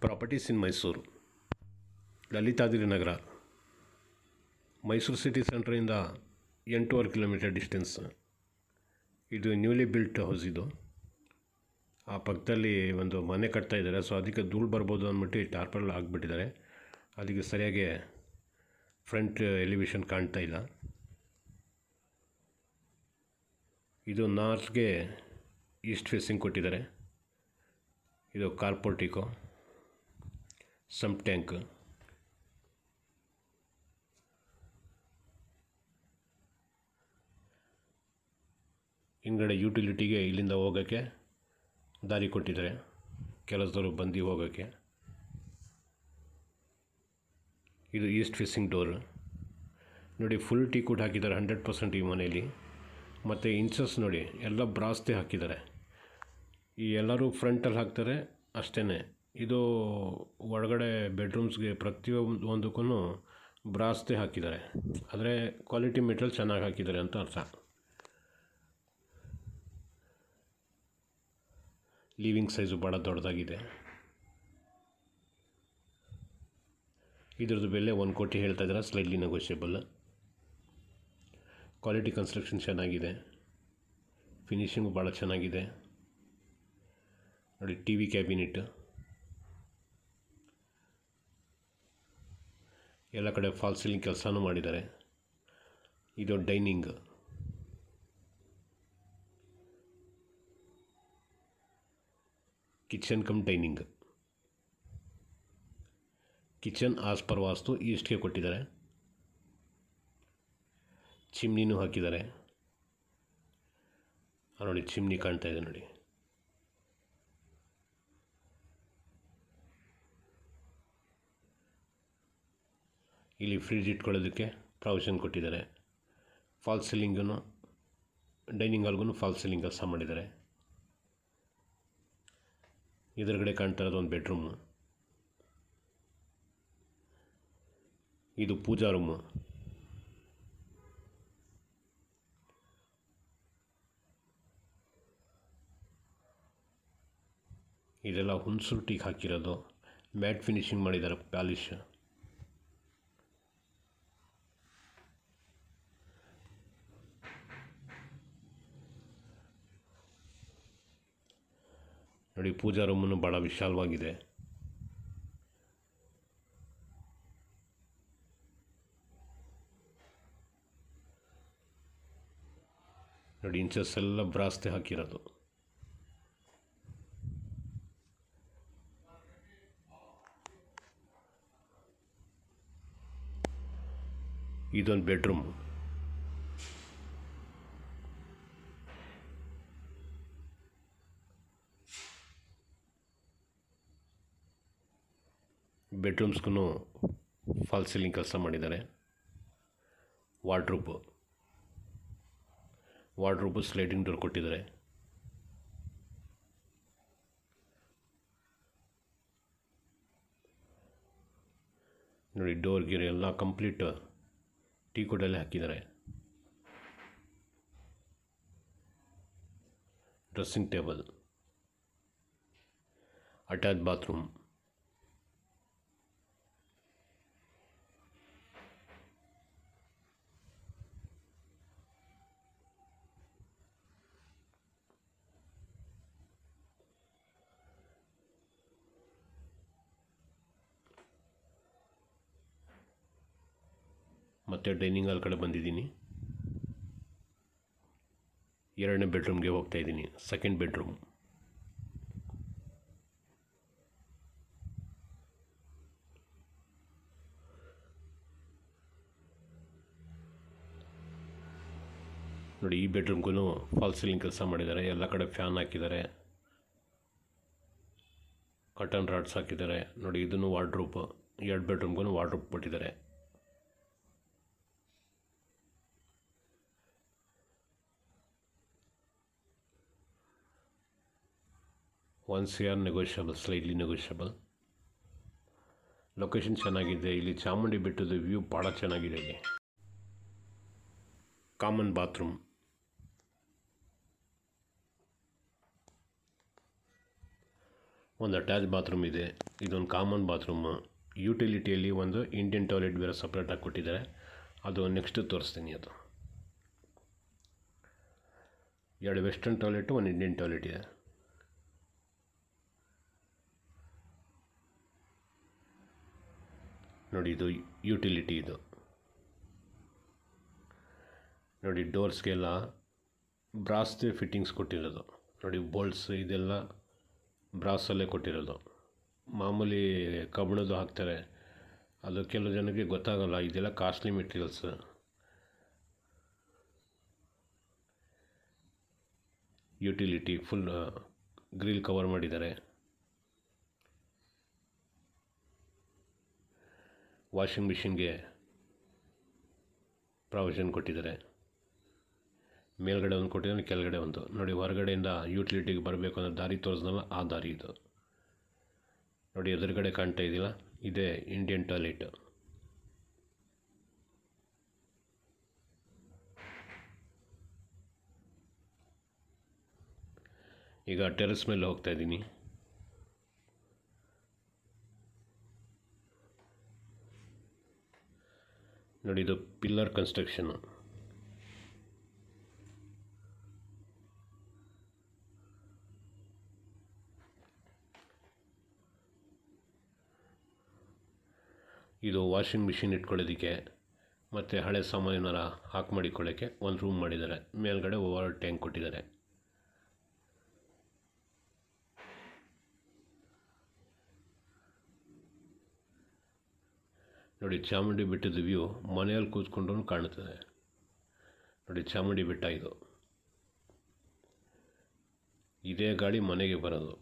Properties in Mysuru, Lalithadri Nagar, Mysuru city ಸೆಂಟ್ರಿಂದ 8.5 kilometre distance. ಇದು newly built house. ಇದು ಆ ಪಕ್ಕದಲ್ಲಿ ಒಂದು ಮನೆ ಕಟ್ತಾ ಇದ್ದಾರೆ. ಸೊ ಅದಕ್ಕೆ ಧೂಳು ಬರ್ಬೋದು ಅಂದ್ಬಿಟ್ಟು ಟಾರ್ಪಲ್ ಆಗಿಬಿಟ್ಟಿದ್ದಾರೆ. ಅದಕ್ಕೆ ಸರಿಯಾಗಿ ಫ್ರಂಟ್ ಎಲಿವೇಷನ್ ಕಾಣ್ತಾ ಇಲ್ಲ. ಇದು ನಾರ್ತ್ಗೆ ಈಸ್ಟ್ ಫೇಸಿಂಗ್ ಕೊಟ್ಟಿದ್ದಾರೆ. ಇದು ಕಾರ್ ಪೋರ್ಟಿಕೋ, ಸಂಪ್ ಟ್ಯಾಂಕ್. ಹಿಂದ್ಗಡೆ ಯುಟಿಲಿಟಿಗೆ ಇಲ್ಲಿಂದ ಹೋಗೋಕ್ಕೆ ದಾರಿ ಕೊಟ್ಟಿದ್ದಾರೆ, ಕೆಲಸದವರು ಬಂದು ಹೋಗೋಕ್ಕೆ. ಇದು ಈಸ್ಟ್ ಫೇಸಿಂಗ್ ಡೋರ್ ನೋಡಿ. ಫುಲ್ ಟೀಕುಡ್ ಹಾಕಿದ್ದಾರೆ 100% ಈ ಮನೆಯಲ್ಲಿ. ಮತ್ತು ಇಂಚಸ್ ನೋಡಿ, ಎಲ್ಲ ಬ್ರಾಸ್ತೆ ಹಾಕಿದ್ದಾರೆ. ಈ ಎಲ್ಲರೂ ಫ್ರಂಟಲ್ಲಿ ಹಾಕ್ತಾರೆ ಅಷ್ಟೇ. ಇದು ಒಳಗಡೆ ಬೆಡ್ರೂಮ್ಸ್ಗೆ ಪ್ರತಿಯೊಂದಕ್ಕೂ ಬ್ರಾಸ್ತೆ ಹಾಕಿದ್ದಾರೆ. ಆದರೆ ಕ್ವಾಲಿಟಿ ಮೆಟೀರಿಯಲ್ ಚೆನ್ನಾಗಿ ಹಾಕಿದ್ದಾರೆ ಅಂತ ಅರ್ಥ. ಲಿವಿಂಗ್ ಸೈಜು ಭಾಳ ದೊಡ್ಡದಾಗಿದೆ. ಇದ್ರದ್ದು ಬೆಲೆ 1 ಕೋಟಿ ಹೇಳ್ತಾ ಇದ್ದಾರೆ, ಸ್ಲೈಡ್ಲಿ ನೆಗೋಷಿಯಬಲ್. ಕ್ವಾಲಿಟಿ ಕನ್ಸ್ಟ್ರಕ್ಷನ್ ಚೆನ್ನಾಗಿದೆ, ಫಿನಿಷಿಂಗು ಭಾಳ ಚೆನ್ನಾಗಿದೆ ನೋಡಿ. ಟಿ ವಿ ಕ್ಯಾಬಿನೆಟ್, ಎಲ್ಲ ಕಡೆ ಫಾಲ್ ಸೀಲಿಂಗ್ ಕೆಲಸನೂ ಮಾಡಿದ್ದಾರೆ. ಇದು dining, kitchen cum dining. Kitchen as per vastu ಈಸ್ಟ್ಗೆ ಕೊಟ್ಟಿದ್ದಾರೆ. ಚಿಮ್ನಿನೂ ಹಾಕಿದ್ದಾರೆ ನೋಡಿ. ಚಿಮ್ನಿ ಕಾಣ್ತಾ ಇದೆ ನೋಡಿ. ಇಲ್ಲಿ ಫ್ರಿಡ್ಜ್ ಇಟ್ಕೊಳ್ಳೋದಕ್ಕೆ ಪ್ರಾವಿಷನ್ ಕೊಟ್ಟಿದ್ದಾರೆ. ಫಾಲ್ ಸೀಲಿಂಗನ್ನು, ಡೈನಿಂಗ್ ಹಾಲ್ಗೂ ಫಾಲ್ ಸೀಲಿಂಗ್ ಕೆಲಸ ಮಾಡಿದ್ದಾರೆ. ಎದುರುಗಡೆ ಕಾಣ್ತಾ ಇರೋದು ಒಂದು ಬೆಡ್ರೂಮು. ಇದು ಪೂಜಾ ರೂಮು. ಇದೆಲ್ಲ ಹುಣಸೂರು ಟೀಕ್ ಹಾಕಿರೋದು, ಮ್ಯಾಟ್ ಫಿನಿಷಿಂಗ್ ಮಾಡಿದ್ದಾರೆ, ಪಾಲಿಶ್. ನೋಡಿ, ಪೂಜಾ ರೂಮನ್ನು ಭಾಳ ವಿಶಾಲವಾಗಿದೆ. ನೋಡಿ, ಇಂಚಸ್ ಎಲ್ಲ ಬ್ರಾಸ್ತೆ ಹಾಕಿರೋದು. ಇದೊಂದು ಬೆಡ್ರೂಮ್. ಬೆಡ್ರೂಮ್ಸ್ಗೂ ಫಾಲ್ ಸೀಲಿಂಗ್ ಕೆಲಸ ಮಾಡಿದ್ದಾರೆ. ವಾರ್ಡ್ರೋಬು ಸ್ಲೈಡಿಂಗ್ ಡೋರ್ ಕೊಟ್ಟಿದ್ದಾರೆ. ನೋಡಿ, ಡೋರ್ ಗಿರ್ ಎಲ್ಲ ಕಂಪ್ಲೀಟ್ ಟೀಕುಡಲ್ಲೇ ಹಾಕಿದ್ದಾರೆ. Dressing table, attach bathroom. ಮತ್ತು ಡೈನಿಂಗ್ ಹಾಲ್ ಕಡೆ ಬಂದಿದ್ದೀನಿ. 2ನೇ ಬೆಡ್ರೂಮ್ಗೆ ಹೋಗ್ತಾ ಇದ್ದೀನಿ. Second bedroom. ನೋಡಿ, ಈ ಬೆಡ್ರೂಮ್ಗೂ ಫಾಲ್ ಸೀಲಿಂಗ್ ಕೆಲಸ ಮಾಡಿದ್ದಾರೆ. ಎಲ್ಲ ಕಡೆ ಫ್ಯಾನ್ ಹಾಕಿದ್ದಾರೆ, ಕಟನ್ ರಾಡ್ಸ್ ಹಾಕಿದ್ದಾರೆ ನೋಡಿ. ಇದನ್ನು ವಾರ್ಡ್ರೋಬ್, 2 ಬೆಡ್ರೂಮ್ಗೂ ವಾರ್ಡ್ರೋಬ್ ಕೊಟ್ಟಿದ್ದಾರೆ. 1 CR ನೆಗೋಷಿಯಬಲ್, ಸ್ಲೈಡ್ಲಿ ನೆಗೋಷಿಯಬಲ್. ಲೊಕೇಶನ್ ಚೆನ್ನಾಗಿದೆ. ಇಲ್ಲಿ ಚಾಮುಂಡಿ ಬೆಟ್ಟದ ವ್ಯೂ ಭಾಳ ಚೆನ್ನಾಗಿದೆ. ಇಲ್ಲಿ ಕಾಮನ್ ಒಂದು ಅಟ್ಯಾಚ್ ಬಾತ್ರೂಮ್ ಇದೆ. ಇದೊಂದು ಕಾಮನ್ ಬಾತ್ರೂಮು. ಯುಟಿಲಿಟಿಯಲ್ಲಿ ಒಂದು ಇಂಡಿಯನ್ ಟಾಯ್ಲೆಟ್ ಬೇರೆ ಸಪ್ರೇಟಾಗಿ ಕೊಟ್ಟಿದ್ದಾರೆ. ಅದು ನೆಕ್ಸ್ಟ್ ತೋರಿಸ್ತೀನಿ. ಅದು 2 ವೆಸ್ಟರ್ನ್ ಟಾಯ್ಲೆಟು, ಒಂದು ಇಂಡಿಯನ್ ಟಾಯ್ಲೆಟ್ ಇದೆ. ನೋಡಿ, ಇದು ಯುಟಿಲಿಟಿ. ಇದು ನೋಡಿ, ಡೋರ್ಸ್ಗೆಲ್ಲ ಬ್ರಾಸ್ದೇ ಫಿಟ್ಟಿಂಗ್ಸ್ ಕೊಟ್ಟಿರೋದು. ನೋಡಿ, ಬೋಲ್ಟ್ಸ್ ಇದೆಲ್ಲ ಬ್ರಾಸಲ್ಲೇ ಕೊಟ್ಟಿರೋದು. ಮಾಮೂಲಿ ಕಬ್ಬಿಣದ್ದು ಹಾಕ್ತಾರೆ, ಅದು ಕೆಲವು ಜನಕ್ಕೆ ಗೊತ್ತಾಗಲ್ಲ. ಇದೆಲ್ಲ costly materials. Utility full grill cover ಮಾಡಿದ್ದಾರೆ. ವಾಷಿಂಗ್ ಮಿಷಿನ್ಗೆ ಪ್ರಾವಿಷನ್ ಕೊಟ್ಟಿದ್ದಾರೆ. ಮೇಲ್ಗಡೆ ಒಂದು ಕೊಟ್ಟಿದ್ದಾರೆ, ಕೆಳಗಡೆ ಒಂದು. ನೋಡಿ, ಹೊರಗಡೆಯಿಂದ ಯುಟಿಲಿಟಿಗೆ ಬರಬೇಕು ಅನ್ನೋ ದಾರಿ ತೋರಿಸ್ದಲ್ಲ, ಆ ದಾರಿ ಇದು. ನೋಡಿ, ಎದುರುಗಡೆ ಕಾಣ್ತಾ ಇದೆಯಲ್ಲ, ಇದೇ ಇಂಡಿಯನ್ ಟಾಯ್ಲೆಟ್. ಈಗ ಟೆರೆಸ್ ಮೇಲೆ ಹೋಗ್ತಾ ಇದ್ದೀನಿ. ನೋಡಿ, ಇದು ಪಿಲ್ಲರ್ ಕನ್ಸ್ಟ್ರಕ್ಷನ್ನು. ಇದು ವಾಷಿಂಗ್ ಮಿಷಿನ್ ಇಟ್ಕೊಳ್ಳೋದಕ್ಕೆ ಮತ್ತು ಹಳೆ ಸಾಮಾನ್ಯನಾರ ಹಾಕಿ ಮಾಡಿಕೊಳ್ಳೋಕ್ಕೆ ಒಂದು ರೂಮ್ ಮಾಡಿದ್ದಾರೆ. ಮೇಲ್ಗಡೆ ಓವರ್ ಟ್ಯಾಂಕ್ ಕೊಟ್ಟಿದ್ದಾರೆ. ನೋಡಿ, ಚಾಮುಂಡಿ ಬೆಟ್ಟದ ವ್ಯೂ ಮನೆಯಲ್ಲಿ ಕೂತ್ಕೊಂಡು ಕಾಣುತ್ತದೆ. ನೋಡಿ, ಚಾಮುಂಡಿ ಬೆಟ್ಟ ಇದು. ಇದೇ ಗಾಳಿ ಮನೆಗೆ ಬರೋದು.